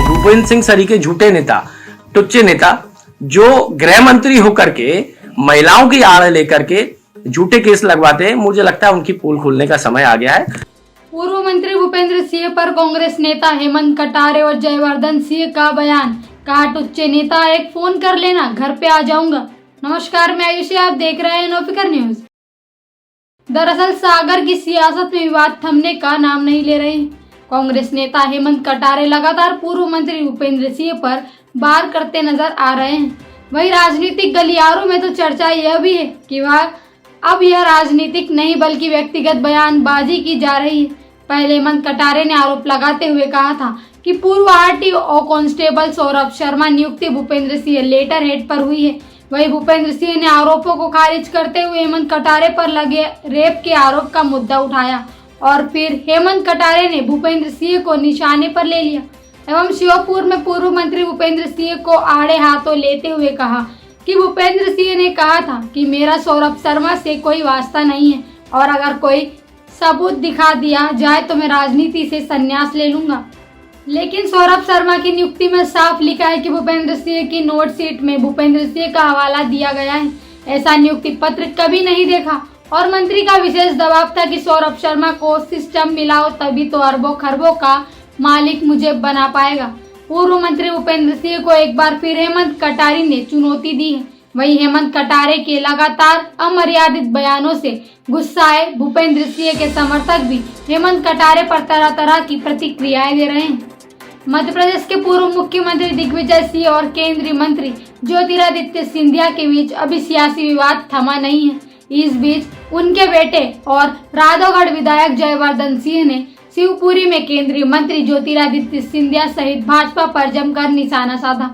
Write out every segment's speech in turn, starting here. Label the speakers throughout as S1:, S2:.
S1: भूपेंद्र सिंह सरी के झूठे नेता, टुच्चे नेता, जो गृह मंत्री होकर के महिलाओं की आड़ लेकर के झूठे केस लगवाते हैं, मुझे लगता है उनकी पोल खोलने का समय आ गया है।
S2: पूर्व मंत्री भूपेंद्र सिंह पर कांग्रेस नेता हेमंत कटारे और जयवर्धन सिंह का बयान, कहा टुच्चे नेता, एक फोन कर लेना, घर पे आ जाऊंगा। नमस्कार, मैं आयुषी, आप देख रहे हैं नौफिकर न्यूज। दरअसल सागर की सियासत में विवाद थमने का नाम नहीं ले रहे। कांग्रेस नेता हेमंत कटारे लगातार पूर्व मंत्री भूपेंद्र सिंह पर वार करते नजर आ रहे हैं। वहीं राजनीतिक गलियारों में तो चर्चा यह भी है कि अब यह राजनीतिक नहीं बल्कि व्यक्तिगत बयानबाजी की जा रही है। पहले हेमंत कटारे ने आरोप लगाते हुए कहा था कि पूर्व आरटीओ कांस्टेबल सौरभ शर्मा नियुक्ति भूपेंद्र सिंह लेटर हेड पर हुई है। वहीं भूपेंद्र सिंह ने आरोपों को खारिज करते हुए हेमंत कटारे पर लगे रेप के आरोप का मुद्दा उठाया और फिर हेमंत कटारे ने भूपेंद्र सिंह को निशाने पर ले लिया एवं श्योपुर में पूर्व मंत्री भूपेंद्र सिंह को आड़े हाथों लेते हुए कहा कि भूपेंद्र सिंह ने कहा था कि मेरा सौरभ शर्मा से कोई वास्ता नहीं है और अगर कोई सबूत दिखा दिया जाए तो मैं राजनीति से संन्यास ले लूंगा। लेकिन सौरभ शर्मा की नियुक्ति में साफ लिखा है कि भूपेंद्र सिंह की नोट शीट में भूपेंद्र सिंह का हवाला दिया गया है। ऐसा नियुक्ति पत्र कभी नहीं देखा और मंत्री का विशेष दबाव था कि सौरभ शर्मा को सिस्टम मिलाओ तभी तो अरबों खरबों का मालिक मुझे बना पाएगा। पूर्व मंत्री भूपेंद्र सिंह को एक बार फिर हेमंत कटारे ने चुनौती दी है। वहीं हेमंत कटारे के लगातार अमर्यादित बयानों से गुस्साए भूपेंद्र सिंह के समर्थक भी हेमंत कटारे पर तरह तरह की प्रतिक्रियाएं दे रहे हैं। मध्य प्रदेश के पूर्व मुख्यमंत्री दिग्विजय सिंह और केंद्रीय मंत्री ज्योतिरादित्य सिंधिया के बीच अभी सियासी विवाद थमा नहीं है। इस बीच उनके बेटे और राधौगढ़ विधायक जयवर्धन सिंह ने शिवपुरी में केंद्रीय मंत्री ज्योतिरादित्य सिंधिया सहित भाजपा पर जमकर निशाना साधा।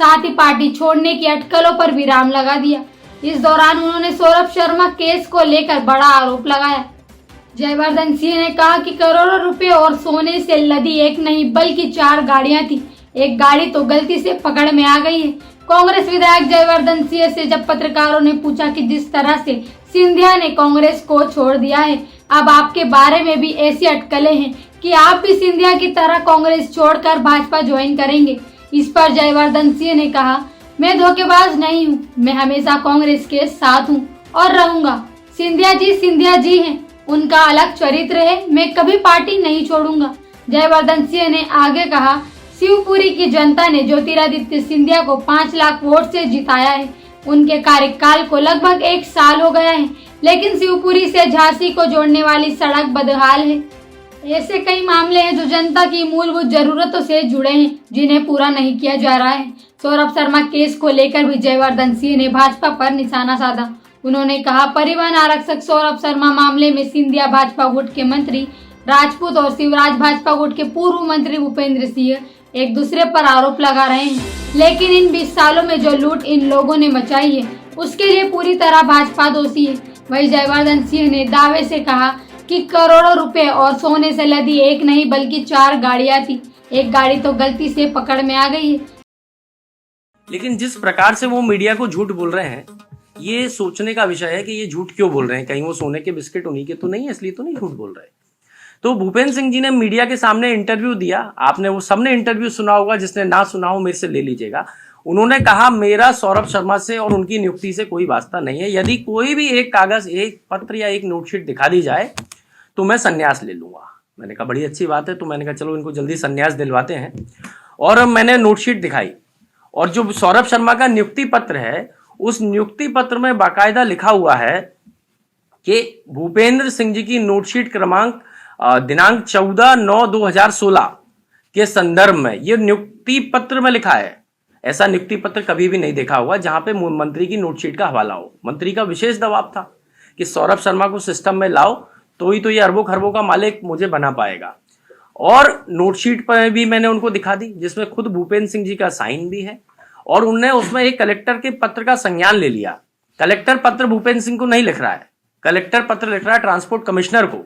S2: साथ ही पार्टी छोड़ने की अटकलों पर विराम लगा दिया। इस दौरान उन्होंने सौरभ शर्मा केस को लेकर बड़ा आरोप लगाया। जयवर्धन सिंह ने कहा कि करोड़ों रुपए और सोने से लदी एक नहीं बल्कि 4 गाड़ियां थी, एक गाड़ी तो गलती से पकड़ में आ गई है। कांग्रेस विधायक जयवर्धन सिंह से जब पत्रकारों ने पूछा कि जिस तरह से सिंधिया ने कांग्रेस को छोड़ दिया है, अब आपके बारे में भी ऐसी अटकलें हैं कि आप भी सिंधिया की तरह कांग्रेस छोड़कर भाजपा ज्वाइन करेंगे। इस पर जयवर्धन सिंह ने कहा, मैं धोखेबाज नहीं हूँ, मैं हमेशा कांग्रेस के साथ हूँ और रहूंगा। सिंधिया जी हैं, उनका अलग चरित्र है, मैं कभी पार्टी नहीं छोड़ूंगा। जयवर्धन सिंह ने आगे कहा, शिवपुरी की जनता ने ज्योतिरादित्य सिंधिया को 5 लाख वोट से जिताया है। उनके कार्यकाल को लगभग 1 साल हो गया है, लेकिन शिवपुरी से झांसी को जोड़ने वाली सड़क बदहाल है। ऐसे कई मामले हैं जो जनता की मूलभूत जरूरतों से जुड़े हैं, जिन्हें पूरा नहीं किया जा रहा है। सौरभ शर्मा केस को लेकर भी जयवर्धन सिंह ने भाजपा पर निशाना साधा। उन्होंने कहा, परिवहन आरक्षक सौरभ शर्मा मामले में सिंधिया भाजपा गुट के मंत्री राजपूत और शिवराज भाजपा गुट के पूर्व मंत्री भूपेंद्र सिंह एक दूसरे पर आरोप लगा रहे हैं, लेकिन इन 20 सालों में जो लूट इन लोगों ने मचाई है उसके लिए पूरी तरह भाजपा दोषी है। वही जयवर्धन सिंह ने दावे से कहा कि करोड़ों रुपए और सोने से लदी एक नहीं बल्कि 4 गाड़ियां थी, एक गाड़ी तो गलती से पकड़ में आ गई है।
S1: लेकिन जिस प्रकार से वो मीडिया को झूठ बोल रहे हैं, ये सोचने का विषय है कि ये झूठ क्यों बोल रहे हैं। कहीं वो सोने के बिस्किट उन्हीं के तो नहीं है, इसलिए तो नहीं झूठ बोल रहे। तो भूपेंद्र सिंह जी ने मीडिया के सामने इंटरव्यू दिया, आपने वो सबने इंटरव्यू सुना होगा, जिसने ना सुना हो मेरे से ले लीजिएगा। उन्होंने कहा, मेरा सौरभ शर्मा से और उनकी नियुक्ति से कोई वास्ता नहीं है, यदि कोई भी एक कागज, एक पत्र या एक नोटशीट दिखा दी जाए तो मैं संन्यास ले लूंगा। मैंने कहा बड़ी अच्छी बात है, तो मैंने कहा चलो इनको जल्दी संन्यास दिलवाते हैं। और मैंने नोटशीट दिखाई और जो सौरभ शर्मा का नियुक्ति पत्र है, उस नियुक्ति पत्र में बाकायदा लिखा हुआ है कि भूपेंद्र सिंह जी की नोटशीट क्रमांक दिनांक 14/9/2016 के संदर्भ में यह नियुक्ति पत्र में लिखा है। ऐसा नियुक्ति पत्र कभी भी नहीं देखा हुआ जहां पे मंत्री की नोटशीट का हवाला हो। मंत्री का विशेष दबाव था कि सौरभ शर्मा को सिस्टम में लाओ तो ही तो ये अरबों खरबों का मालिक मुझे बना पाएगा। और नोटशीट पर भी मैंने उनको दिखा दी, जिसमें खुद भूपेंद्र सिंह जी का साइन भी है और उनने उसमें एक कलेक्टर के पत्र का संज्ञान ले लिया। कलेक्टर पत्र भूपेंद्र सिंह को नहीं लिख रहा है, कलेक्टर पत्र लिख रहा है ट्रांसपोर्ट कमिश्नर को,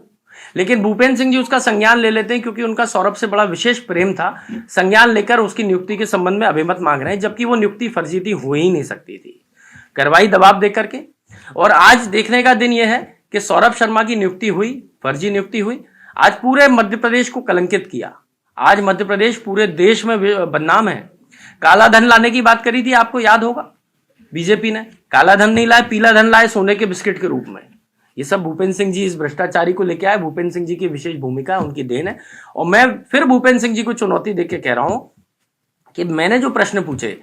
S1: लेकिन भूपेंद्र सिंह जी उसका संज्ञान ले लेते हैं क्योंकि उनका सौरभ से बड़ा विशेष प्रेम था। संज्ञान लेकर उसकी नियुक्ति के संबंध में अभिमत मांग रहे हैं, जबकि वो नियुक्ति फर्जी थी, हो ही नहीं सकती थी। कार्रवाई दबाव देकर के। और आज देखने का दिन यह है कि सौरभ शर्मा की नियुक्ति हुई, फर्जी नियुक्ति हुई, आज पूरे मध्य प्रदेश को कलंकित किया। आज मध्य प्रदेश पूरे देश में बदनाम है। काला धन लाने की बात करी थी, आपको याद होगा, बीजेपी ने काला धन नहीं लाए, पीला धन लाए सोने के बिस्किट के रूप में। ये सब भूपेंद्र सिंह जी इस भ्रष्टाचारी को लेके आए। भूपेंद्र सिंह जी की विशेष भूमिका, उनकी देन है। और मैं फिर भूपेंद्र सिंह जी को चुनौती देके कह रहा हूं कि मैंने जो प्रश्न पूछे,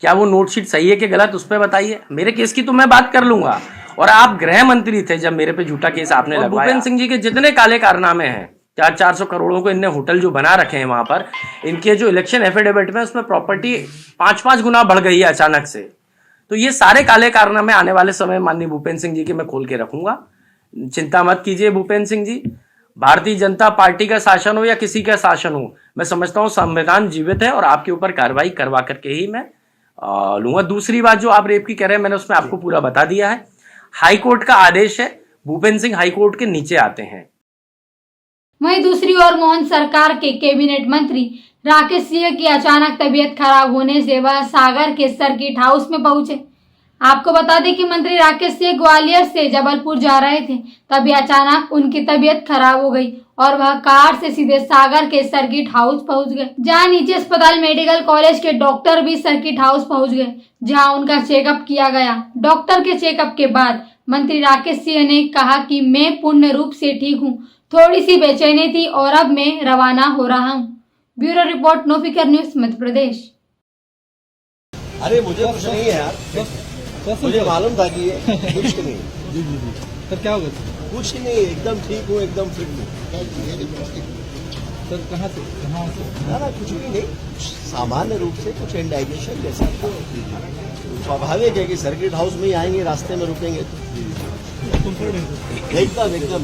S1: क्या वो नोटशीट सही है कि गलत, उस पर बताइए। मेरे केस की तो मैं बात कर लूंगा। और आप गृह मंत्री थे जब मेरे पे झूठा केस आपने लगवाया। भूपेंद्र सिंह जी के जितने काले कारनामे हैं, 400 करोड़ों को इनने होटल जो बना रखे हैं वहां पर, इनके जो इलेक्शन एफिडेविट में उसमें प्रॉपर्टी 5-5 गुना बढ़ गई है अचानक से। तो ये सारे काले कारनामे आने वाले समय माननीय भूपेंद्र सिंह जी के मैं खोल के रखूंगा। चिंता मत कीजिए भूपेंद्र सिंह जी। भारतीय जनता पार्टी का शासन हो या किसी का शासन हो, मैं समझता हूं संविधान जीवित है और आपके ऊपर कार्रवाई करवा करके ही मैं लूंगा। दूसरी बात जो आप रेप की कह रहे हैं, मैंने उसमें आपको पूरा बता दिया है। हाईकोर्ट का आदेश है, भूपेंद्र सिंह हाईकोर्ट के नीचे आते हैं।
S2: वहीं दूसरी ओर मोहन सरकार के कैबिनेट मंत्री राकेश सिंह की अचानक तबीयत खराब होने से वह सागर के सर्किट हाउस में पहुंचे। आपको बता दें कि मंत्री राकेश सिंह ग्वालियर से जबलपुर जा रहे थे, तभी अचानक उनकी तबीयत खराब हो गई और वह कार से सीधे सागर के सर्किट हाउस पहुंच गए, जहां निजी अस्पताल मेडिकल कॉलेज के डॉक्टर भी सर्किट हाउस पहुंच गए, जहां उनका चेकअप किया गया। डॉक्टर के चेकअप के बाद मंत्री राकेश सिंह ने कहा कि मैं पूर्ण रूप से ठीक हूँ, थोड़ी सी बेचैनी थी और अब मैं रवाना हो रहा हूँ। ब्यूरो रिपोर्ट, नो फिकर न्यूज, मध्य प्रदेश।
S3: अरे मुझे कुछ नहीं है यार, मुझे मालूम था कि ये कुछ नहीं।
S4: जी सर, क्या होगा
S3: कुछ नहीं, एकदम ठीक हूँ, एकदम फिट हूँ।
S4: सर? कहाँ से
S3: ना कुछ भी नहीं, सामान्य रूप से कुछ इंडाइजेशन जैसा था। स्वाभाविक है कि सर्किट हाउस में ही आएंगे, रास्ते में रुकेंगे तो एकदम एकदम